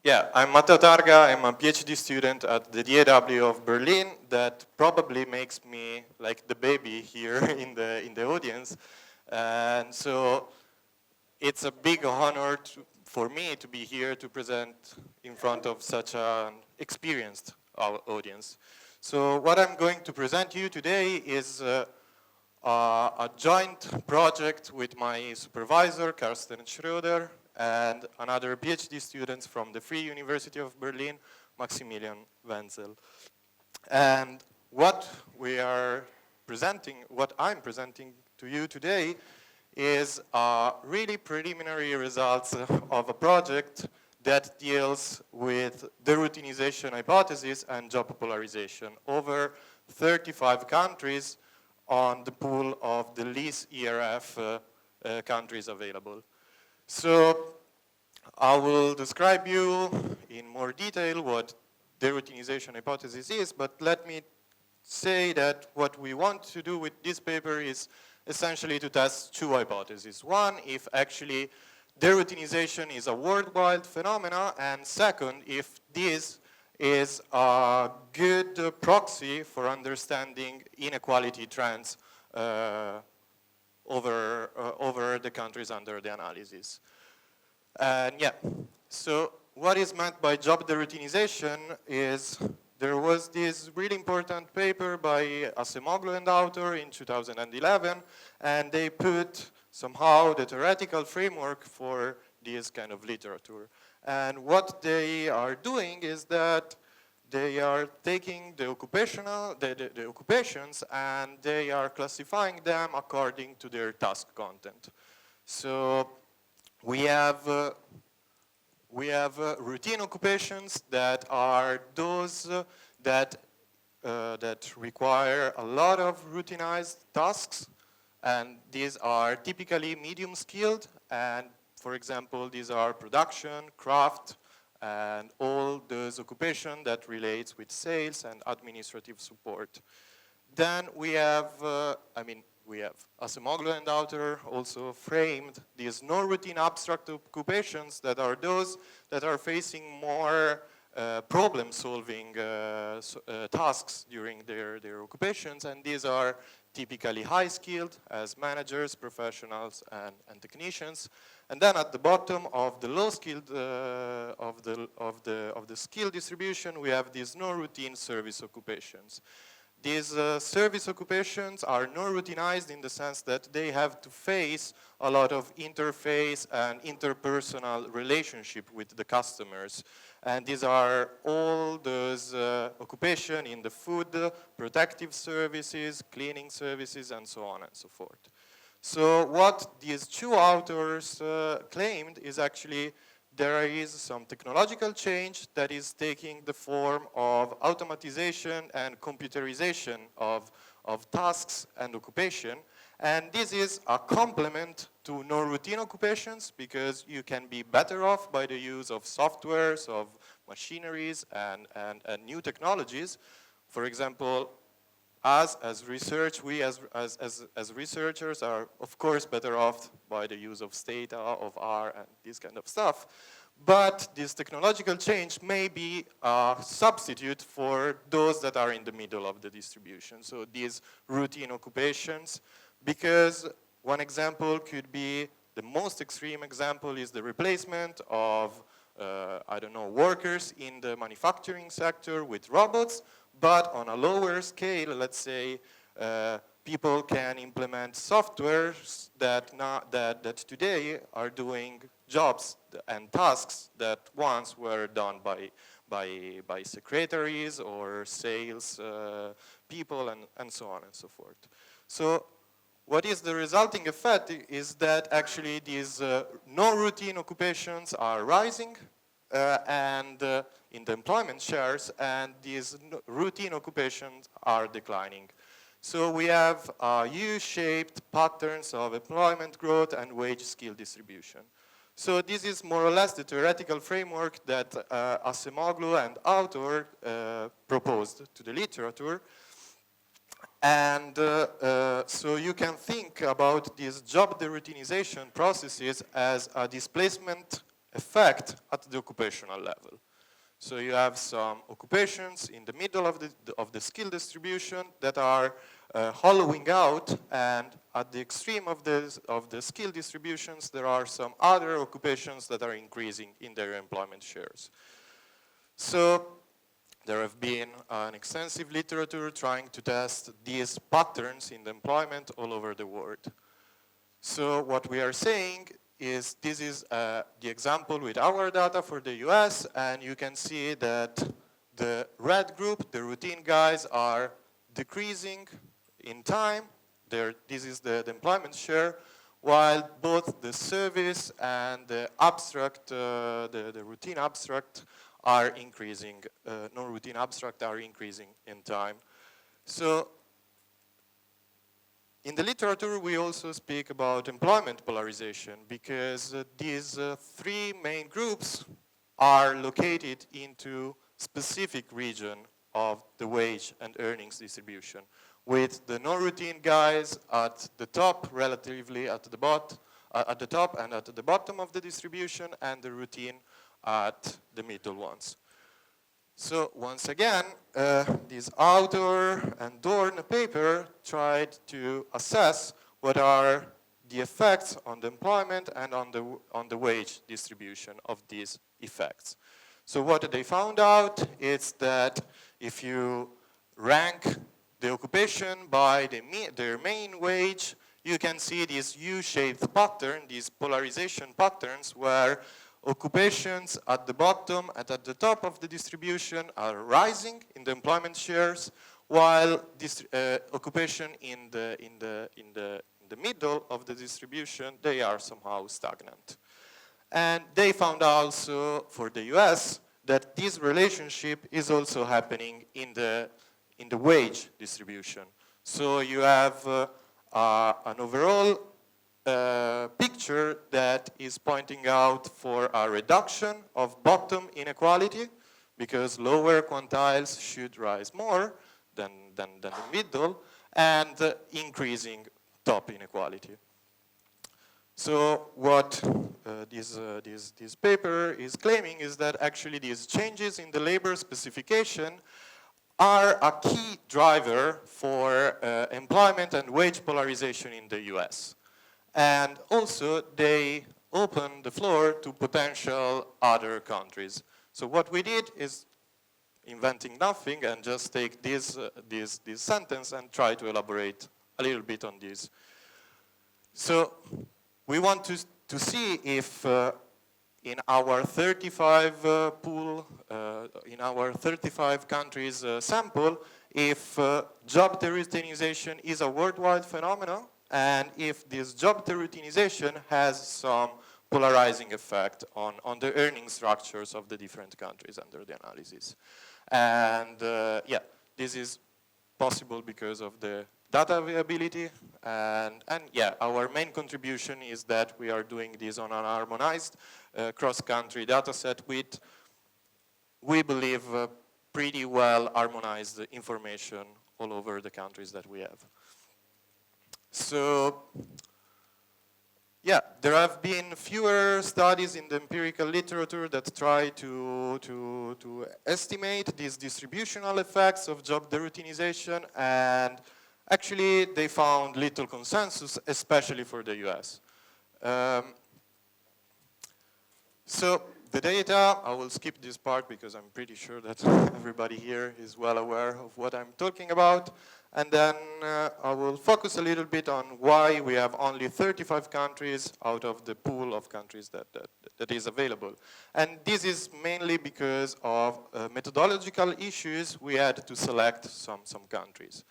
Yeah, I'm Matteo Targa. I'm a PhD student at the DAW of Berlin. That probably makes me like the baby here in the audience. And so it's a big honor for me to be here to present in front of such an experienced audience. So what I'm going to present you today is a joint project with my supervisor, Karsten Schröder, and another PhD students from the Free University of Berlin, Maximilian Wenzel. And what we are presenting, what I'm presenting to you today is really preliminary results of a project that deals with de-routinization hypothesis and job polarization over 35 countries on the pool of the least ERF countries available. So I will describe you in more detail what de-routinization hypothesis is, but let me say that what we want to do with this paper is essentially to test two hypotheses. One, if actually de-routinization is a worldwide phenomena, and second, if this is a good proxy for understanding inequality trends over the countries under the analysis. And yeah, so what is meant by job de-routinization is there was this really important paper by Acemoglu and author in 2011, and they put somehow the theoretical framework for this kind of literature. And what they are doing is that they are taking the occupations and they are classifying them according to their task content. So we have routine occupations that are those that require a lot of routinized tasks, and these are typically medium skilled, and for example these are production, craft, and all those occupations that relates with sales and administrative support. Then we have, Acemoglu and author also framed these non-routine abstract occupations that are those that are facing more problem-solving tasks during their occupations, and these are typically high-skilled as managers, professionals, and technicians. And then at the bottom of the low-skilled of the skill distribution, we have these non-routine service occupations. These service occupations are non-routinized in the sense that they have to face a lot of interface and interpersonal relationship with the customers. And these are all those occupations in the food, protective services, cleaning services, and so on and so forth. So what these two authors claimed is actually there is some technological change that is taking the form of automatization and computerization of tasks and occupation. And this is a complement to non-routine occupations because you can be better off by the use of softwares, of machineries, and new technologies. For example, as research, we as researchers are of course better off by the use of Stata, of R, and this kind of stuff. But this technological change may be a substitute for those that are in the middle of the distribution. So these routine occupations, because one example could be, the most extreme example is the replacement of, workers in the manufacturing sector with robots. But on a lower scale, let's say, people can implement softwares that today are doing jobs and tasks that once were done by secretaries or sales people and so on and so forth. So what is the resulting effect is that actually these non-routine occupations are rising in the employment shares, and these routine occupations are declining. So we have U-shaped patterns of employment growth and wage skill distribution. So this is more or less the theoretical framework that Acemoglu and author proposed to the literature. And so you can think about these job de-routinization processes as a displacement effect at the occupational level. So you have some occupations in the middle of the skill distribution that are hollowing out, and at the extreme of the skill distributions, there are some other occupations that are increasing in their employment shares. So there have been an extensive literature trying to test these patterns in the employment all over the world. So what we are saying is this is the example with our data for the US, and you can see that the red group, the routine guys, are decreasing in time. This is the employment share, while both the service and the abstract, the routine abstract are increasing, non-routine abstract are increasing in time. So in the literature, we also speak about employment polarization because these three main groups are located into specific region of the wage and earnings distribution, with the non-routine guys at the top, relatively at the top and at the bottom of the distribution, and the routine at the middle ones. So once again, this author and Dorn paper tried to assess what are the effects on the employment and on the wage distribution of these effects. So what they found out is that if you rank the occupation by their main wage, you can see this U-shaped pattern, these polarization patterns, where occupations at the bottom and at the top of the distribution are rising in the employment shares, while this occupation in the middle of the distribution, they are somehow stagnant. And they found also for the US that this relationship is also happening in the wage distribution. So you have an overall picture that is pointing out for a reduction of bottom inequality, because lower quantiles should rise more than the middle, and increasing top inequality. So what this paper is claiming is that actually these changes in the labor specification are a key driver for employment and wage polarization in the US. And also, they open the floor to potential other countries. So what we did is inventing nothing and just take this sentence and try to elaborate a little bit on this. So we want to see if in our 35 pool, in our 35 countries sample, if job de-routinization is a worldwide phenomenon, and if this job de-routinization has some polarizing effect on the earning structures of the different countries under the analysis. And yeah, this is possible because of the data availability, and yeah, our main contribution is that we are doing this on an harmonized cross-country data set with, we believe, pretty well harmonized information all over the countries that we have. So, yeah, there have been fewer studies in the empirical literature that try to estimate these distributional effects of job de-routinization, and actually they found little consensus, especially for the US. So the data, I will skip this part because I'm pretty sure that everybody here is well aware of what I'm talking about. And then I will focus a little bit on why we have only 35 countries out of the pool of countries that is available. And this is mainly because of methodological issues. We had to select some countries.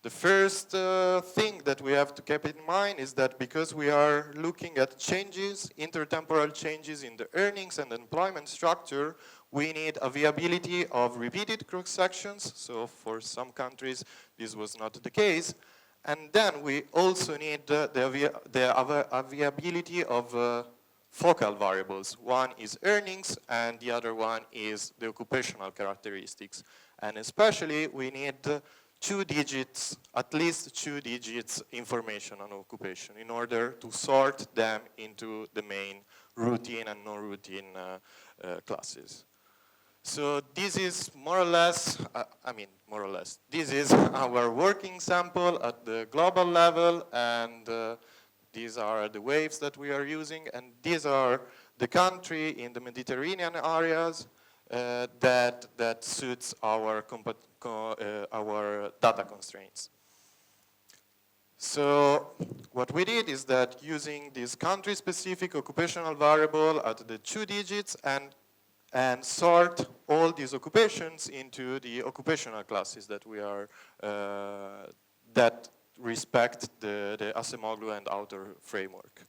The first thing that we have to keep in mind is that because we are looking at changes, intertemporal changes in the earnings and employment structure, we need a viability of repeated cross-sections. So for some countries, this was not the case. And then we also need the viability of focal variables. One is earnings, and the other one is the occupational characteristics. And especially, we need 2 digits, at least 2 digits information on occupation in order to sort them into the main routine and non-routine classes. So this is more or less, more or less, this is our working sample at the global level, and these are the waves that we are using, and these are the country in the Mediterranean areas that suits our data constraints. So what we did is that using this country-specific occupational variable at the 2 digits and sort all these occupations into the occupational classes that we are, that respect the Acemoglu and outer framework.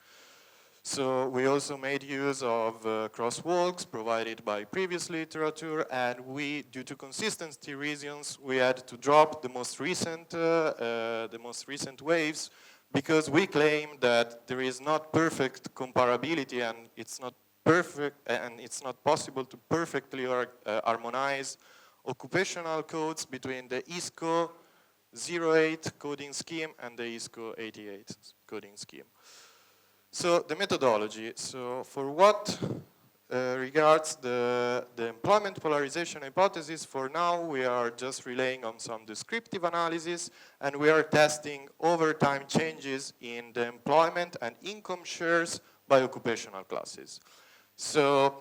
So we also made use of crosswalks provided by previous literature, and we, due to consistency reasons, we had to drop the most recent waves, because we claim that there is not perfect comparability, and it's not perfect, and it's not possible to perfectly harmonize occupational codes between the ISCO 08 coding scheme and the ISCO 88 coding scheme. So the methodology, so for what regards the employment polarization hypothesis, for now we are just relying on some descriptive analysis, and we are testing over time changes in the employment and income shares by occupational classes. So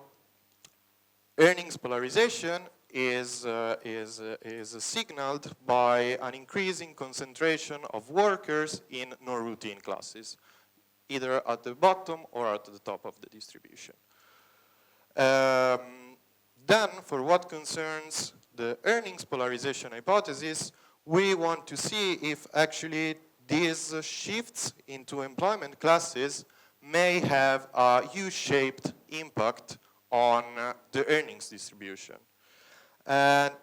earnings polarization is signaled by an increasing concentration of workers in non-routine classes, either at the bottom or at the top of the distribution. Then, for what concerns the earnings polarization hypothesis, we want to see if actually these shifts into employment classes may have a U-shaped impact on the earnings distribution. And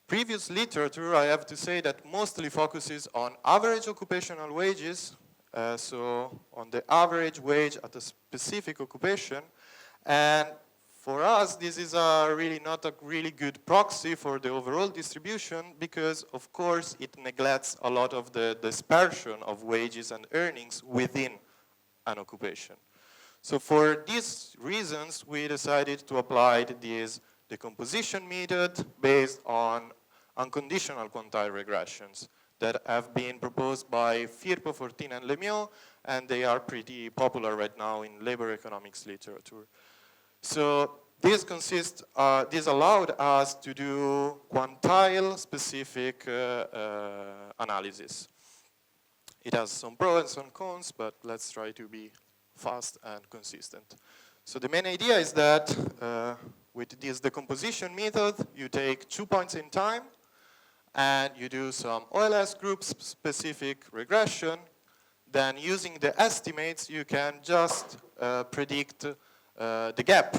previous literature, I have to say, that mostly focuses on average occupational wages, so on the average wage at a specific occupation. And for us, this is really not a really good proxy for the overall distribution, because, of course, it neglects a lot of the dispersion of wages and earnings within an occupation. So for these reasons, we decided to apply this decomposition method based on unconditional quantile regressions that have been proposed by Firpo, Fortin, and Lemieux, and they are pretty popular right now in labor economics literature. So this allowed us to do quantile-specific analysis. It has some pros and some cons, but let's try to be fast and consistent. So the main idea is that with this decomposition method, you take 2 points in time, and you do some OLS group-specific regression. Then using the estimates, you can just predict the gap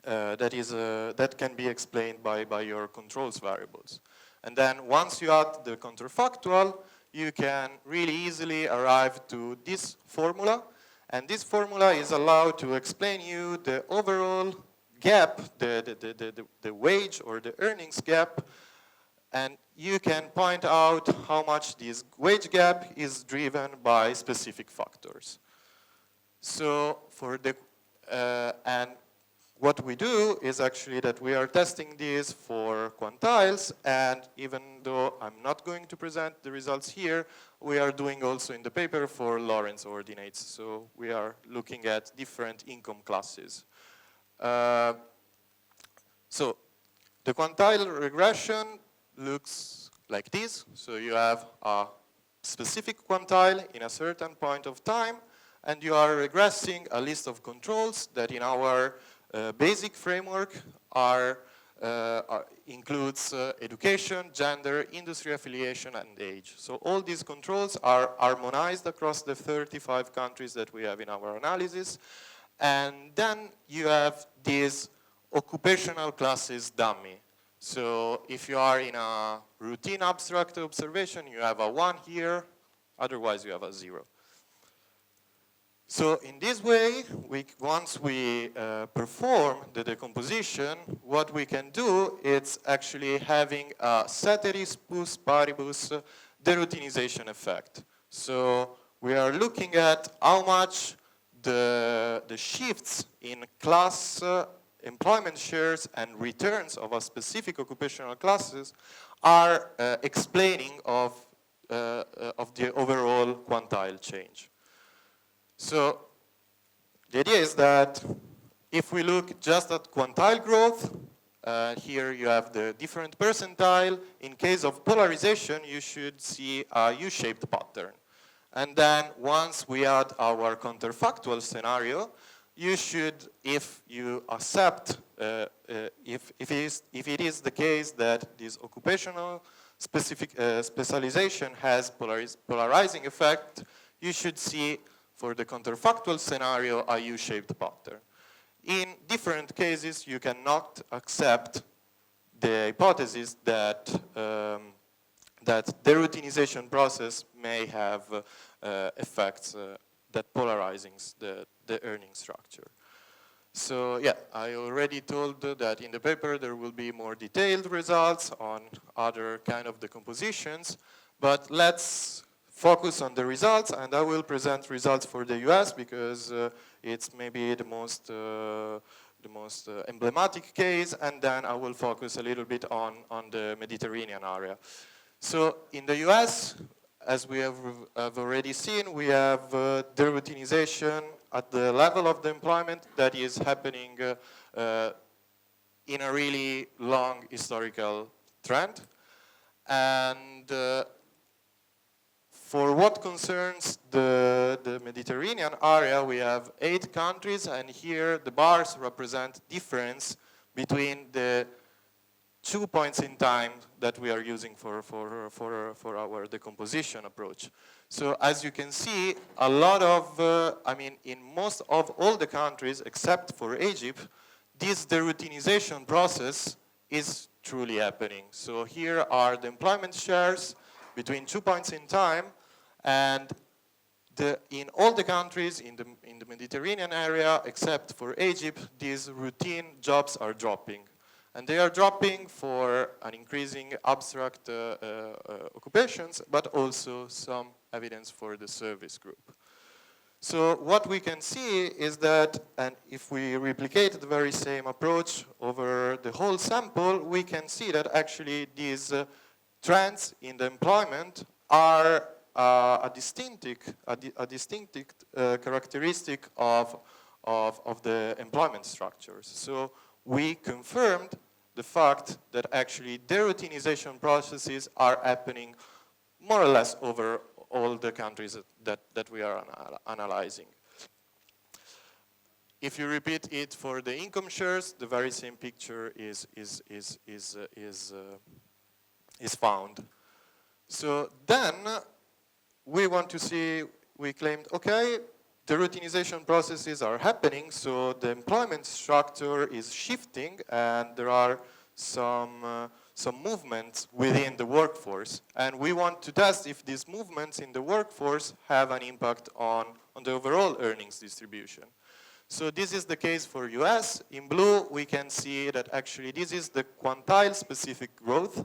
that can be explained by your controls variables. And then once you add the counterfactual, you can really easily arrive to this formula. And this formula is allowed to explain you the overall gap, the wage or the earnings gap. And you can point out how much this wage gap is driven by specific factors. So for the, and what we do is actually that we are testing this for quantiles, and even though I'm not going to present the results here, we are doing also in the paper for Lorentz ordinates. So we are looking at different income classes. So the quantile regression looks like this. So you have a specific quantile in a certain point of time, and you are regressing a list of controls that in our basic framework includes education, gender, industry affiliation, and age. So all these controls are harmonized across the 35 countries that we have in our analysis. And then you have this occupational classes dummy. So if you are in a routine abstract observation, you have a 1 here, otherwise you have a 0. So in this way, once we perform the decomposition, what we can do is actually having a ceteris paribus de-routinization effect. So we are looking at how much the shifts in class employment shares and returns of a specific occupational classes are explaining of the overall quantile change. So the idea is that if we look just at quantile growth, here you have the different percentile. In case of polarization, you should see a U-shaped pattern. And then once we add our counterfactual scenario, you should, if you accept, if it is the case that this occupational specialization has polarizing effect, you should see for the counterfactual scenario a U-shaped pattern. In different cases, you cannot accept the hypothesis that that the routinization process may have effects that polarizing the earning structure. So yeah, I already told that in the paper there will be more detailed results on other kind of decompositions, but let's focus on the results, and I will present results for the US because it's maybe the most emblematic case, and then I will focus a little bit on the Mediterranean area. So in the US, as we have already seen, we have de-routinization at the level of the employment that is happening in a really long historical trend. And for what concerns the Mediterranean area, we have 8 countries, and here the bars represent difference between the 2 points in time that we are using for our decomposition approach. So as you can see, a lot of, in most of all the countries except for Egypt, this de-routinization process is truly happening. So here are the employment shares between 2 points in time, and in all the countries in the Mediterranean area except for Egypt, these routine jobs are dropping. And they are dropping for an increasing abstract occupations, but also some evidence for the service group. So what we can see is that, and if we replicate the very same approach over the whole sample, we can see that actually these trends in the employment are a distinctive characteristic of the employment structures. So we confirmed the fact that actually de-routinization processes are happening more or less over all the countries that we are analyzing. If you repeat it for the income shares, the very same picture is found. So then we want to see, we claimed, okay, the routinization processes are happening, so the employment structure is shifting, and there are some movements within the workforce. And we want to test if these movements in the workforce have an impact on the overall earnings distribution. So this is the case for US. In blue, we can see that actually this is the quantile-specific growth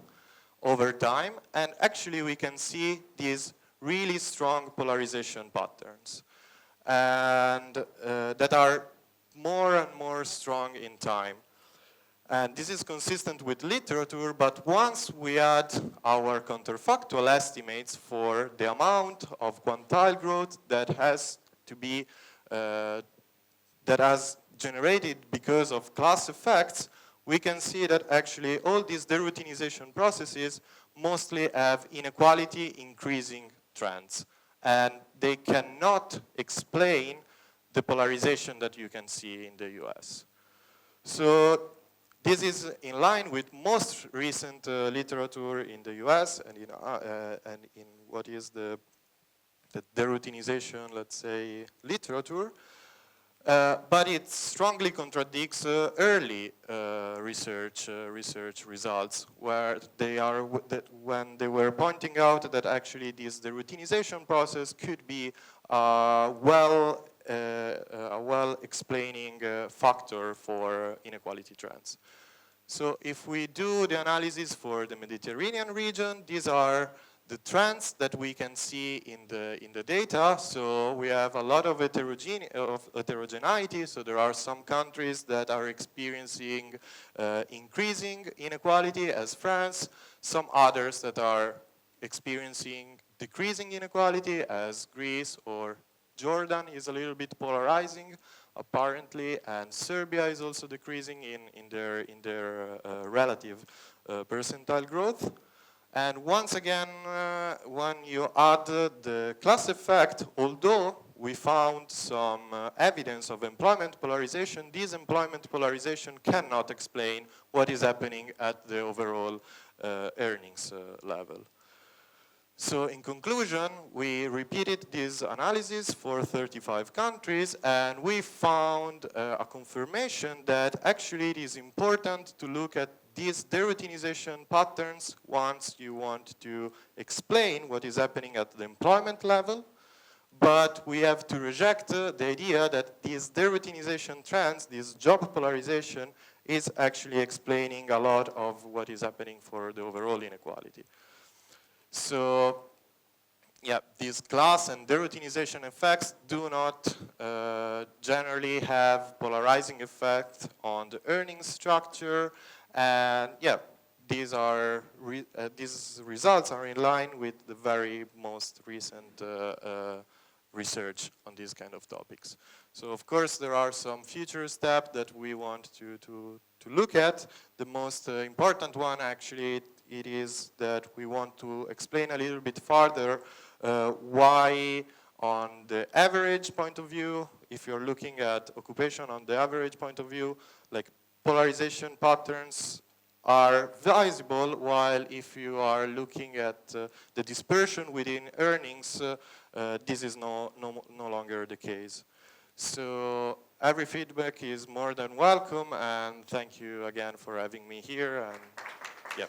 over time, and actually we can see these really strong polarization patterns, and that are more and more strong in time. And this is consistent with literature, but once we add our counterfactual estimates for the amount of quantile growth that has to be, that has generated because of class effects, we can see that actually all these de-routinization processes mostly have inequality increasing trends, and they cannot explain the polarization that you can see in the US. So this is in line with most recent literature in the US and in what is the de-routinization, let's say, literature. But it strongly contradicts early research results, where they are when they were pointing out that actually the routinization process could be a well explaining factor for inequality trends. So if we do the analysis for the Mediterranean region, these are the trends that we can see in the data. So we have a lot of heterogeneity. So there are some countries that are experiencing increasing inequality, as France, some others that are experiencing decreasing inequality, as Greece or Jordan is a little bit polarizing, apparently, and Serbia is also decreasing in their relative percentile growth. And once again, when you add the class effect, although we found some evidence of employment polarization, this employment polarization cannot explain what is happening at the overall earnings level. So in conclusion, we repeated this analysis for 35 countries, and we found a confirmation that actually it is important to look at these de-routinization patterns once you want to explain what is happening at the employment level. But we have to reject the idea that these de-routinization trends, this job polarization, is actually explaining a lot of what is happening for the overall inequality. So, yeah, these class and de-routinization effects do not generally have polarizing effect on the earnings structure, and yeah, these results are in line with the very most recent research on these kind of topics. So of course there are some future steps that we want to look at. The most important one actually it is that we want to explain a little bit further why on the average point of view, if you're looking at occupation on the average point of view, like polarization patterns are visible, while if you are looking at the dispersion within earnings, this is no longer the case. So every feedback is more than welcome, and thank you again for having me here. And yeah.